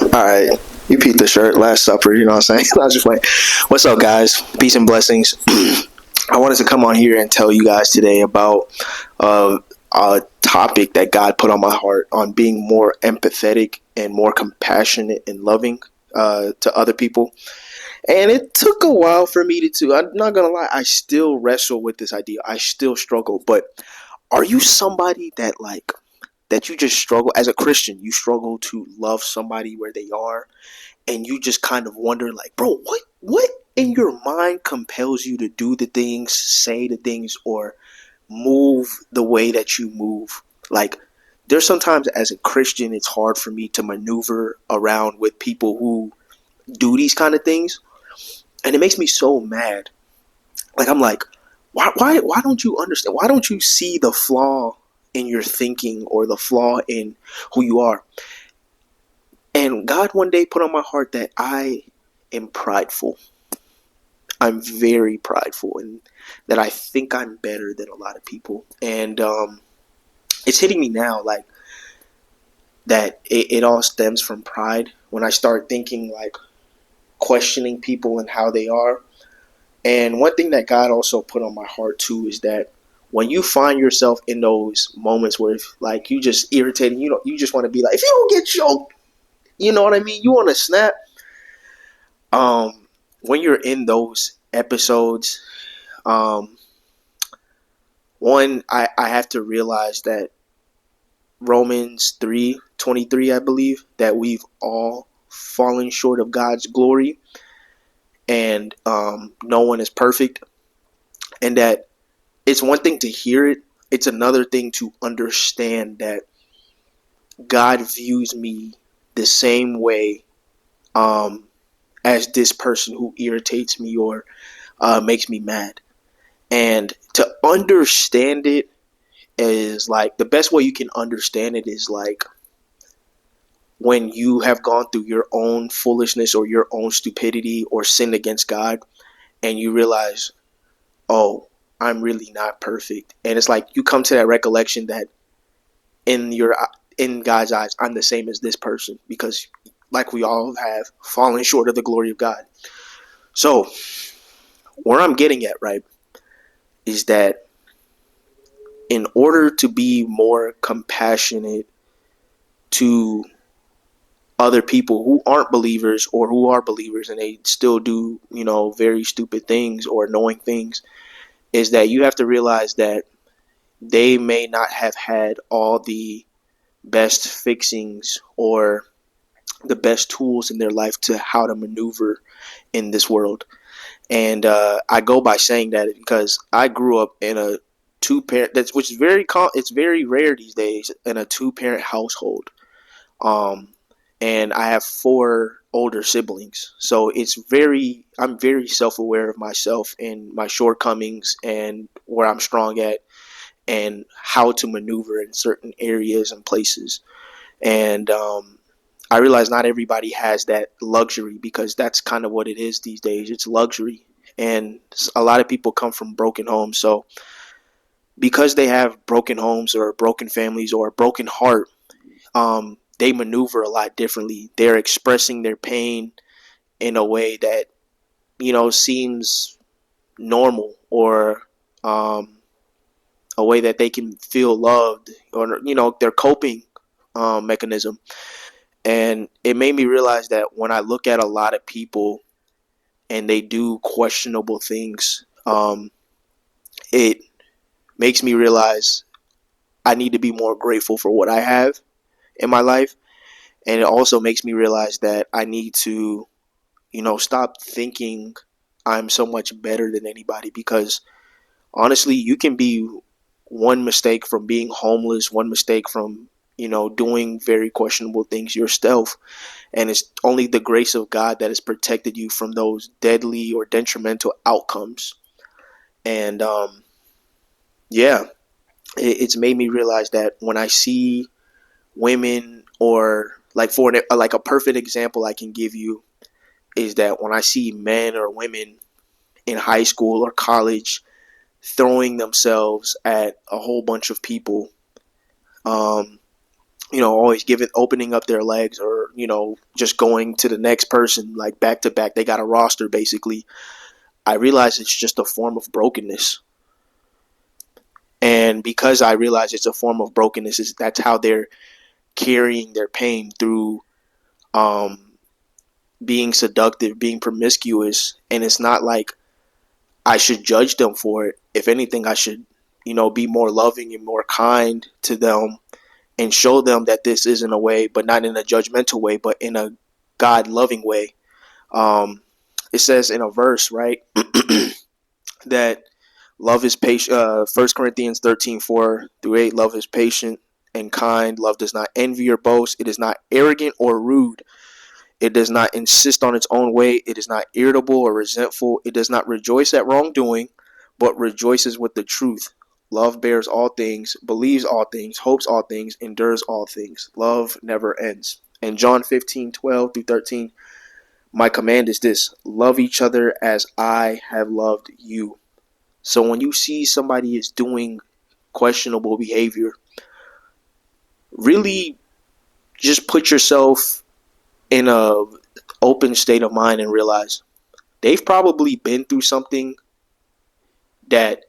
Alright, you peeped the shirt, Last Supper, you know what I'm saying? I was just like, what's up, guys? Peace and blessings. I wanted to come on here and tell you guys today about a topic that God put on my heart on being more empathetic and more compassionate and loving to other people. And it took a while for me to, I'm not going to lie, I still wrestle with this idea. I still struggle. But are you somebody that you just struggle as a Christian? You struggle to love somebody where they are, and you just kind of wonder, like, bro, what in your mind compels you to do the things, say the things, or move the way that you move? Like, there's sometimes as a Christian, it's hard for me to maneuver around with people who do these kind of things, and it makes me so mad. Like, I'm like, why don't you understand? Why don't you see the flaw in your thinking or the flaw in who you are? And God one day put on my heart that I am prideful. I'm very prideful, and that I think I'm better than a lot of people. And it's hitting me now, like, that it all stems from pride. When I start thinking, like, questioning people and how they are. And one thing that God also put on my heart too is that when you find yourself in those moments where, like, you just irritating, you just want to be like, if you don't get choked, you know what I mean? You want to snap. When you're in those episodes, one, I have to realize that Romans 3:23, I believe, that we've all fallen short of God's glory, and no one is perfect, and that it's one thing to hear it, it's another thing to understand that God views me the same way as this person who irritates me or makes me mad. And to understand it is like, the best way you can understand it is like when you have gone through your own foolishness or your own stupidity or sinned against God, and you realize, oh, I'm really not perfect. And it's like you come to that recollection that in God's eyes, I'm the same as this person, because like we all have fallen short of the glory of God. So where I'm getting at, right, is that in order to be more compassionate to other people who aren't believers or who are believers and they still do, very stupid things or annoying things, is that you have to realize that they may not have had all the best fixings or the best tools in their life to how to maneuver in this world. And I go by saying that because I grew up in a two-parent, which is it's very rare these days, in a two-parent household. And I have 4 older siblings. So I'm very self-aware of myself and my shortcomings and where I'm strong at and how to maneuver in certain areas and places. And I realize not everybody has that luxury, because that's kind of what it is these days. It's luxury. And a lot of people come from broken homes. So because they have broken homes or broken families or a broken heart, they maneuver a lot differently. They're expressing their pain in a way that, seems normal, or a way that they can feel loved, or, their coping mechanism. And it made me realize that when I look at a lot of people and they do questionable things, it makes me realize I need to be more grateful for what I have in my life. And it also makes me realize that I need to, stop thinking I'm so much better than anybody, because honestly, you can be one mistake from being homeless, one mistake from, doing very questionable things yourself. And it's only the grace of God that has protected you from those deadly or detrimental outcomes. And yeah, it's made me realize that when I see women, or like like a perfect example I can give you is that when I see men or women in high school or college throwing themselves at a whole bunch of people. Um, always opening up their legs, or just going to the next person like back to back. They got a roster basically. I realize it's just a form of brokenness, and because I realize it's a form of brokenness, that's how they're carrying their pain through um, being seductive, being promiscuous, and it's not like I should judge them for it. If anything, I should, be more loving and more kind to them and show them that this isn't a way, but not in a judgmental way, but in a God loving way. Um, it says in a verse, right, that love is patient. 1 Corinthians 13:4-8. Love is patient and kind. Love does not envy or boast. It is not arrogant or rude. It does not insist on its own way. It is not irritable or resentful. It does not rejoice at wrongdoing, but rejoices with the truth. Love bears all things, believes all things, hopes all things, endures all things. Love never ends. And John 15:12-13, my command is this: love each other as I have loved you. So when you see somebody is doing questionable behavior, really just put yourself in a open state of mind and realize they've probably been through something that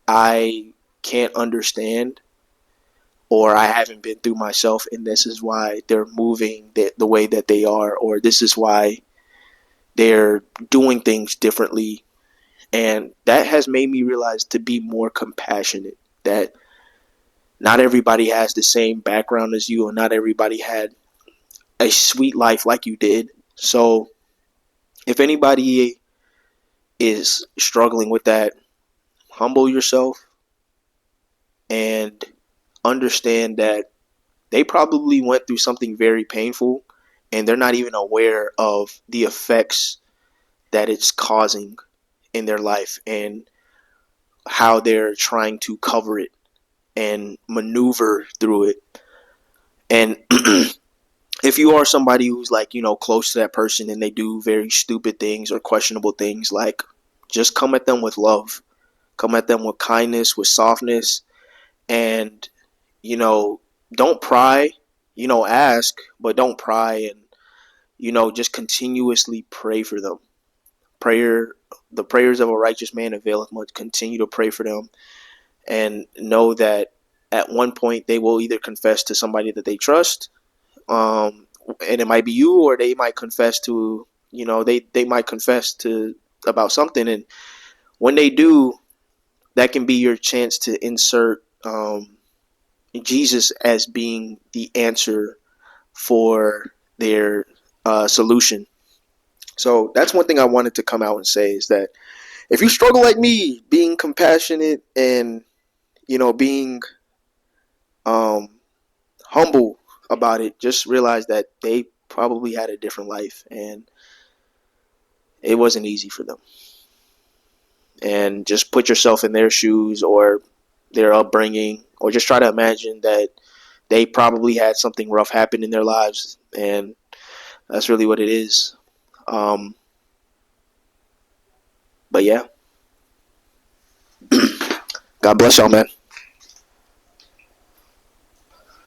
I can't understand, or I haven't been through myself, and this is why they're moving the way that they are, or this is why they're doing things differently. And that has made me realize to be more compassionate, that not everybody has the same background as you, and not everybody had a sweet life like you did. So if anybody is struggling with that, humble yourself and understand that they probably went through something very painful, and they're not even aware of the effects that it's causing in their life and how they're trying to cover it and maneuver through it. And if you are somebody who's like, close to that person and they do very stupid things or questionable things, like, just come at them with love, come at them with kindness, with softness, and, don't pry, ask, but don't pry, and, just continuously pray for them. Prayer, the prayers of a righteous man availeth much. Continue to pray for them and know that at one point they will either confess to somebody that they trust, and it might be you, or they might confess to, they might confess to about something, and when they do, that can be your chance to insert Jesus as being the answer for their solution. So that's one thing I wanted to come out and say, is that if you struggle like me, being compassionate and being um, humble about it, just realize that they probably had a different life and it wasn't easy for them. And just put yourself in their shoes or their upbringing, or just try to imagine that they probably had something rough happen in their lives, and that's really what it is. But yeah, God bless y'all, man.